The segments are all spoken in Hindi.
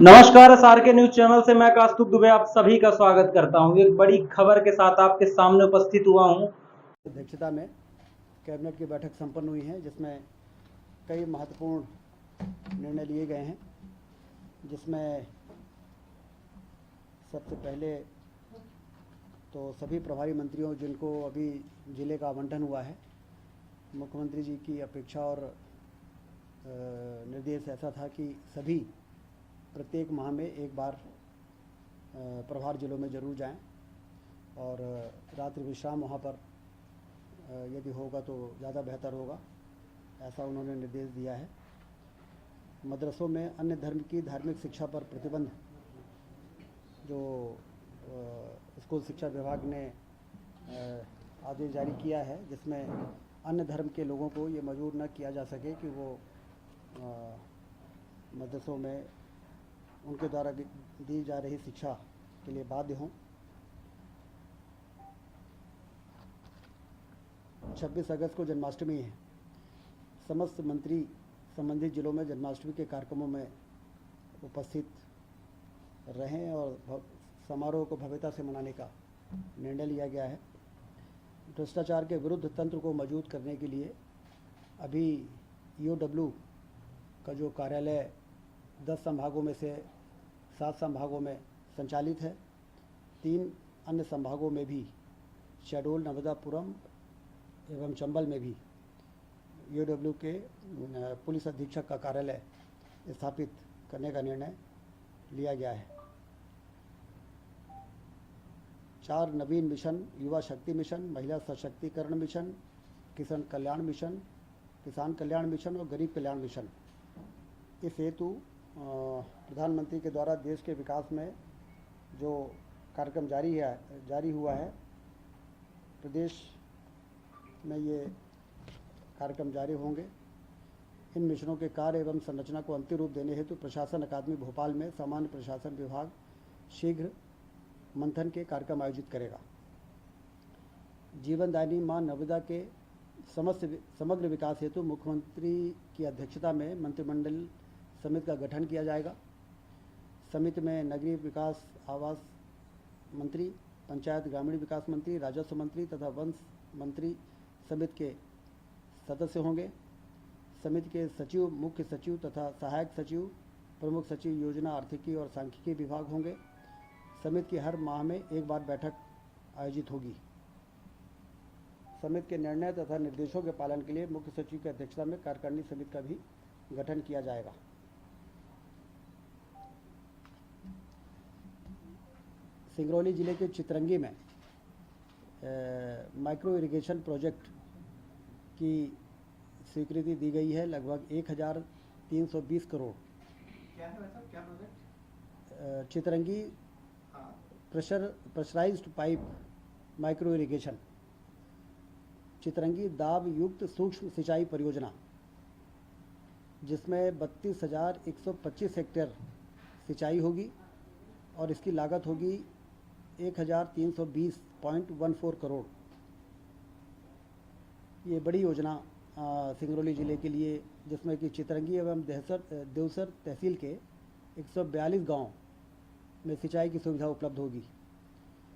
नमस्कार, SRK न्यूज चैनल से मैं कौस्तुभ दुबे आप सभी का स्वागत करता हूं। एक बड़ी खबर के साथ आपके सामने उपस्थित हुआ हूं। अध्यक्षता में कैबिनेट की बैठक संपन्न हुई है, जिसमें कई महत्वपूर्ण निर्णय लिए गए हैं, जिसमें सबसे पहले तो सभी प्रभारी मंत्रियों जिनको अभी जिले का आवंटन हुआ है, मुख्यमंत्री जी की अपेक्षा और निर्देश ऐसा था कि सभी प्रत्येक माह में एक बार प्रभार जिलों में ज़रूर जाएं और रात्रि विश्राम वहाँ पर यदि होगा तो ज़्यादा बेहतर होगा, ऐसा उन्होंने निर्देश दिया है। मदरसों में अन्य धर्म की धार्मिक शिक्षा पर प्रतिबंध जो स्कूल शिक्षा विभाग ने आदेश जारी किया है, जिसमें अन्य धर्म के लोगों को ये मजबूर न किया जा सके कि वो मदरसों में उनके द्वारा दी जा रही शिक्षा के लिए बाध्य हों। 26 अगस्त को जन्माष्टमी है। समस्त मंत्री संबंधित जिलों में जन्माष्टमी के कार्यक्रमों में उपस्थित रहें और समारोह को भव्यता से मनाने का निर्णय लिया गया है। भ्रष्टाचार के विरुद्ध तंत्र को मजबूत करने के लिए अभी EOW का जो कार्यालय 10 संभागों में से 7 संभागों में संचालित है, 3 अन्य संभागों में भी शहडोल, नर्मदापुरम एवं चंबल में भी EOW के पुलिस अधीक्षक का कार्यालय स्थापित करने का निर्णय लिया गया है। 4 नवीन मिशन, युवा शक्ति मिशन, महिला सशक्तिकरण मिशन, किसान कल्याण मिशन और गरीब कल्याण मिशन, इस हेतु प्रधानमंत्री के द्वारा देश के विकास में जो कार्यक्रम जारी हुआ है, प्रदेश में ये कार्यक्रम जारी होंगे। इन मिशनों के कार्य एवं संरचना को अंतिम रूप देने हेतु प्रशासन अकादमी भोपाल में सामान्य प्रशासन विभाग शीघ्र मंथन के कार्यक्रम आयोजित करेगा। जीवनदायिनी मां नर्मदा के समग्र विकास हेतु मुख्यमंत्री की अध्यक्षता में मंत्रिमंडल समिति का गठन किया जाएगा। समिति में नगरीय विकास आवास मंत्री, पंचायत ग्रामीण विकास मंत्री, राजस्व मंत्री तथा वन मंत्री समिति के सदस्य होंगे। समिति के सचिव, मुख्य सचिव तथा सहायक सचिव, प्रमुख सचिव योजना, आर्थिकी और सांख्यिकी विभाग होंगे। समिति की हर माह में एक बार बैठक आयोजित होगी। समिति के निर्णय तथा निर्देशों के पालन के लिए मुख्य सचिव की अध्यक्षता में कार्यकारिणी समिति का भी गठन किया जाएगा। सिंगरौली जिले के चितरंगी में माइक्रो इरिगेशन प्रोजेक्ट की स्वीकृति दी गई है। लगभग 1320 करोड़। क्या है वैसा, क्या project? Chitrangi pressurised pipe micro irrigation, Chitrangi दाब युक्त सूक्ष्म सिंचाई परियोजना, जिसमें 32,125 हेक्टेयर सिंचाई होगी और इसकी लागत होगी 1,320.14 करोड़। ये बड़ी योजना सिंगरौली ज़िले के लिए, जिसमें कि चितरंगी एवं देवसर तहसील के 142 गांव में सिंचाई की सुविधा उपलब्ध होगी।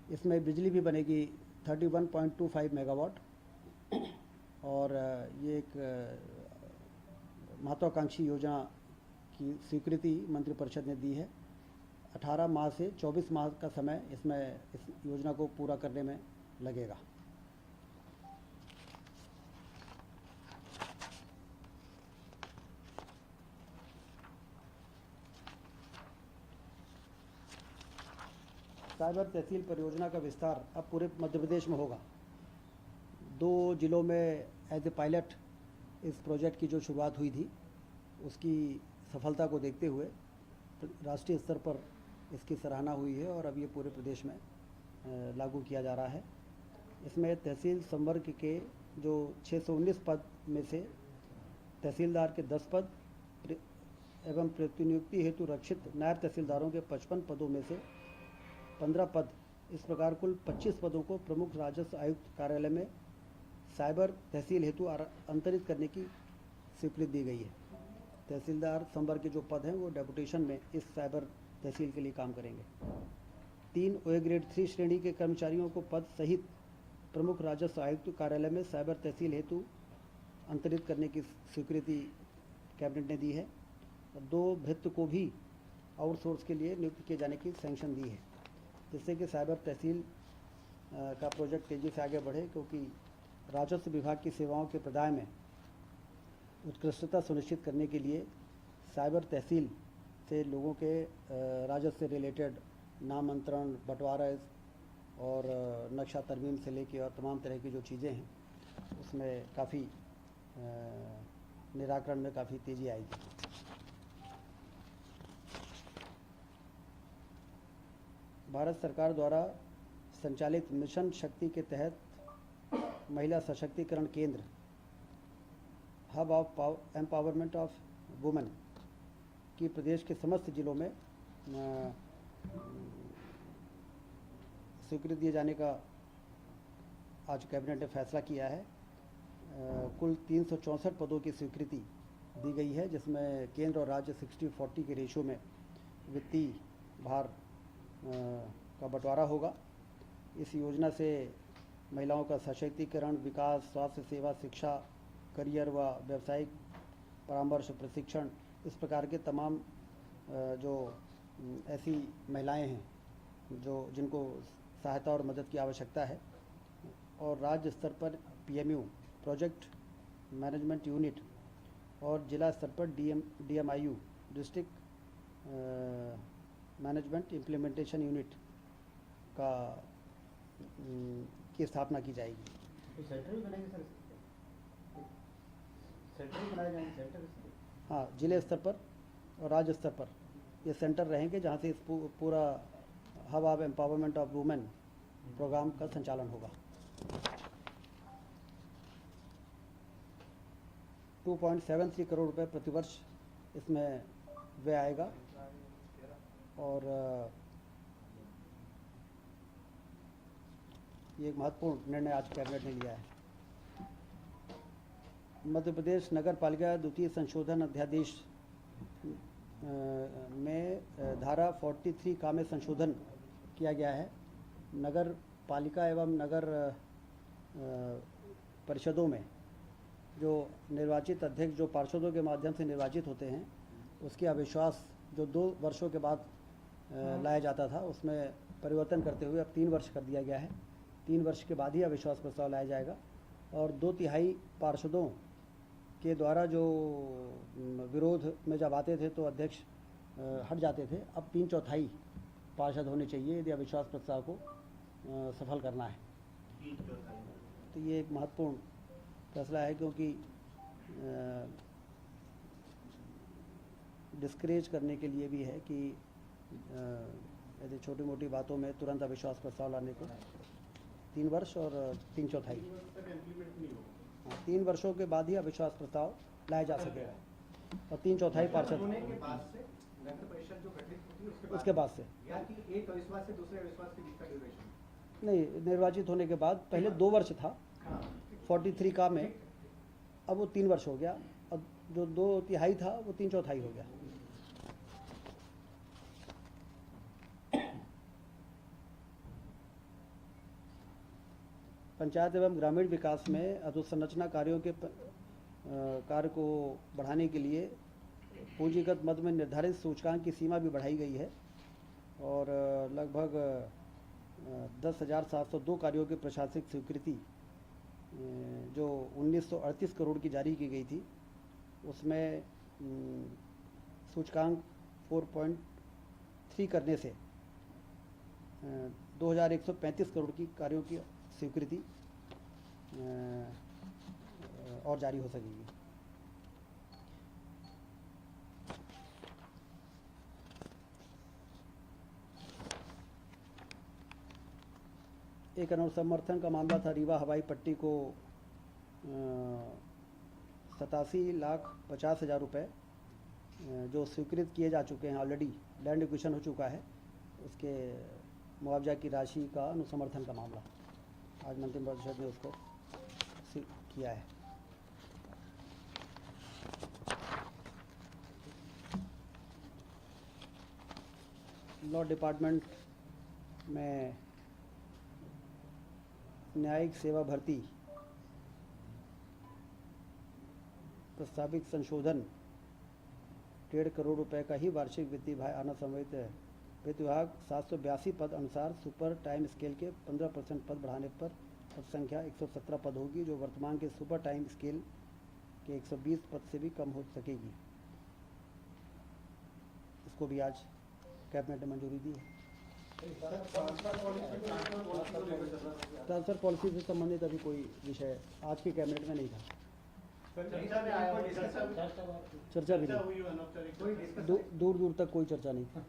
इसमें बिजली भी बनेगी 31.25 मेगावाट और ये एक महत्वाकांक्षी योजना की स्वीकृति मंत्रिपरिषद ने दी है। 18 माह से 24 माह का समय इसमें इस योजना को पूरा करने में लगेगा। साइबर तहसील परियोजना का विस्तार अब पूरे मध्य प्रदेश में होगा। 2 जिलों में एज ए पायलट इस प्रोजेक्ट की जो शुरुआत हुई थी, उसकी सफलता को देखते हुए राष्ट्रीय स्तर पर इसकी सराहना हुई है और अब ये पूरे प्रदेश में लागू किया जा रहा है। इसमें तहसील संवर्ग के जो 619 पद में से तहसीलदार के 10 पद एवं प्रतिनियुक्ति हेतु रक्षित नायब तहसीलदारों के 55 पदों में से 15 पद, इस प्रकार कुल 25 पदों को प्रमुख राजस्व आयुक्त कार्यालय में साइबर तहसील हेतु अंतरित करने की स्वीकृति दी गई है। तहसीलदार संवर्ग के जो पद हैं वो डेपुटेशन में इस साइबर तहसील के लिए काम करेंगे। 3 OA ग्रेड 3 श्रेणी के कर्मचारियों को पद सहित प्रमुख राजस्व आयुक्त कार्यालय में साइबर तहसील हेतु अंतरित करने की स्वीकृति कैबिनेट ने दी है। 2 भृत्य को भी आउटसोर्स के लिए नियुक्त किए जाने की सैंक्शन दी है, जिससे कि साइबर तहसील का प्रोजेक्ट तेज़ी से आगे बढ़े, क्योंकि राजस्व विभाग की सेवाओं के प्रदाय में उत्कृष्टता सुनिश्चित करने के लिए साइबर तहसील से लोगों के राजस्व से रिलेटेड नामांतरण, बंटवारा और नक्शा तरमीम से लेके और तमाम तरह की जो चीज़ें हैं उसमें काफ़ी निराकरण में काफ़ी तेज़ी आएगी। भारत सरकार द्वारा संचालित मिशन शक्ति के तहत महिला सशक्तिकरण केंद्र hub of empowerment of women की प्रदेश के समस्त जिलों में स्वीकृति दिए जाने का आज कैबिनेट ने फैसला किया है। कुल 364 पदों की स्वीकृति दी गई है, जिसमें केंद्र और राज्य 60-40 के रेशो में वित्तीय भार का बंटवारा होगा। इस योजना से महिलाओं का सशक्तिकरण, विकास, स्वास्थ्य सेवा, शिक्षा, करियर व व्यावसायिक परामर्श, प्रशिक्षण, इस प्रकार के तमाम जो ऐसी महिलाएं हैं जिनको सहायता और मदद की आवश्यकता है, और राज्य स्तर पर PMU प्रोजेक्ट मैनेजमेंट यूनिट और जिला स्तर पर DMIU district management implementation unit की स्थापना की जाएगी। तो सेंटर भी बनेंगे सर? सेंटर भी बनाए जाएंगे? सेंटर? हाँ, जिले स्तर पर और राज्य स्तर पर ये सेंटर रहेंगे, जहाँ से इस पूरा hub of empowerment of women programme का संचालन होगा। 2.73 करोड़ रुपए प्रतिवर्ष इसमें व्यय आएगा, और ये एक महत्वपूर्ण निर्णय आज कैबिनेट ने लिया है। मध्य प्रदेश नगर पालिका द्वितीय संशोधन अध्यादेश में धारा 43 का में संशोधन किया गया है। नगर पालिका एवं नगर परिषदों में जो निर्वाचित अध्यक्ष जो पार्षदों के माध्यम से निर्वाचित होते हैं, उसके अविश्वास जो 2 वर्षों के बाद लाया जाता था, उसमें परिवर्तन करते हुए अब 3 वर्ष कर दिया गया है। 3 वर्ष के बाद ही अविश्वास प्रस्ताव लाया जाएगा, और 2/3 पार्षदों के द्वारा जो विरोध में जब आते थे तो अध्यक्ष हट जाते थे। अब 3/4 पार्षद होने चाहिए यदि अविश्वास प्रस्ताव को सफल करना है। तो ये एक महत्वपूर्ण फैसला है, क्योंकि डिस्करेज करने के लिए भी है कि ऐसी छोटी मोटी बातों में तुरंत अविश्वास प्रस्ताव लाने को 3 वर्ष और 3/4 3 वर्षों के बाद ही अविश्वास प्रस्ताव लाया जा सकेगा, और 3/4 पार्षद होने के बाद से नगर परिषद जो गठित होती है उसके बाद से, या कि एक अविश्वास से दूसरे अविश्वास के बीच का ड्यूरेशन? नहीं, निर्वाचित होने के बाद पहले 2 वर्ष था 43 का में, अब वो 3 वर्ष हो गया, अब जो 2/3 था वो 3/4 हो गया। पंचायत एवं ग्रामीण विकास में अधोसंरचना कार्यों के कार्य को बढ़ाने के लिए पूंजीगत मद में निर्धारित सूचकांक की सीमा भी बढ़ाई गई है, और लगभग 10,702 कार्यों की प्रशासनिक स्वीकृति जो 1938 करोड़ की जारी की गई थी, उसमें सूचकांक 4.3 करने से 2,135 करोड़ की कार्यों की स्वीकृति और जारी हो सकेगी। एक अनुसमर्थन का मामला था रीवा हवाई पट्टी को 87,50,000 रुपये जो स्वीकृत किए जा चुके हैं, ऑलरेडी लैंड एक्विजिशन हो चुका है, उसके मुआवजा की राशि का अनुसमर्थन का मामला आज मंत्रिपरिषद ने उसको किया है। लॉ डिपार्टमेंट में न्यायिक सेवा भर्ती प्रस्तावित संशोधन 1.5 करोड़ रुपए का ही वार्षिक वित्तीय आय आना संभवित है। वित्त विभाग 782 पद अनुसार सुपर टाइम स्केल के 15% पद बढ़ाने पर पद संख्या 117 पद होगी, जो वर्तमान के सुपर टाइम स्केल के 120 पद से भी कम हो सकेगी। इसको भी आज कैबिनेट ने मंजूरी दी है। ट्रांसफर पॉलिसी से संबंधित अभी कोई विषय आज के कैबिनेट में नहीं था। चर्चा भी नहीं, दूर दूर तक कोई चर्चा नहीं थी।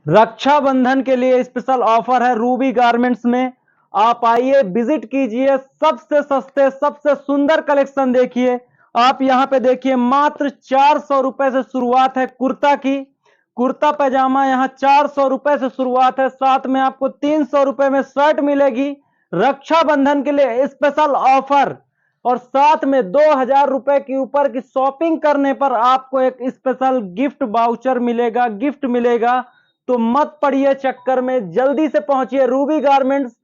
रक्षाबंधन के लिए स्पेशल ऑफर है रूबी गारमेंट्स में। आप आइए, विजिट कीजिए, सबसे सस्ते सबसे सुंदर कलेक्शन देखिए। आप यहां पे देखिए, मात्र 400 रुपए से शुरुआत है कुर्ता की। कुर्ता पैजामा यहां 400 रुपए से शुरुआत है, साथ में आपको 300 रुपए में शर्ट मिलेगी। रक्षाबंधन के लिए स्पेशल ऑफर, और साथ में 2000 रुपए के ऊपर की शॉपिंग करने पर आपको एक स्पेशल गिफ्ट वाउचर मिलेगा, गिफ्ट मिलेगा। तो मत पड़िए चक्कर में, जल्दी से पहुंचिए। रूबी गारमेंट्स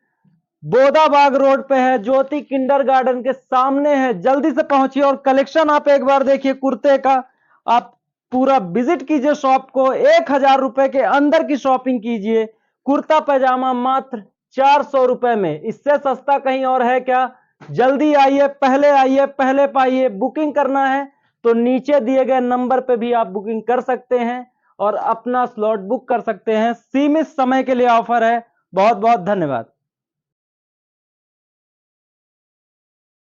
बोदाबाग रोड पे है, ज्योति किंडरगार्टन के सामने है। जल्दी से पहुंचिए और कलेक्शन आप एक बार देखिए कुर्ते का। आप पूरा विजिट कीजिए शॉप को, 1000 रुपए के अंदर की शॉपिंग कीजिए। कुर्ता पैजामा मात्र 400 रुपए में, इससे सस्ता कहीं और है क्या? जल्दी आइए, पहले पाइए। बुकिंग करना है तो नीचे दिए गए नंबर पे भी आप बुकिंग कर सकते हैं और अपना स्लॉट बुक कर सकते हैं। सीमित समय के लिए ऑफर है। बहुत बहुत धन्यवाद।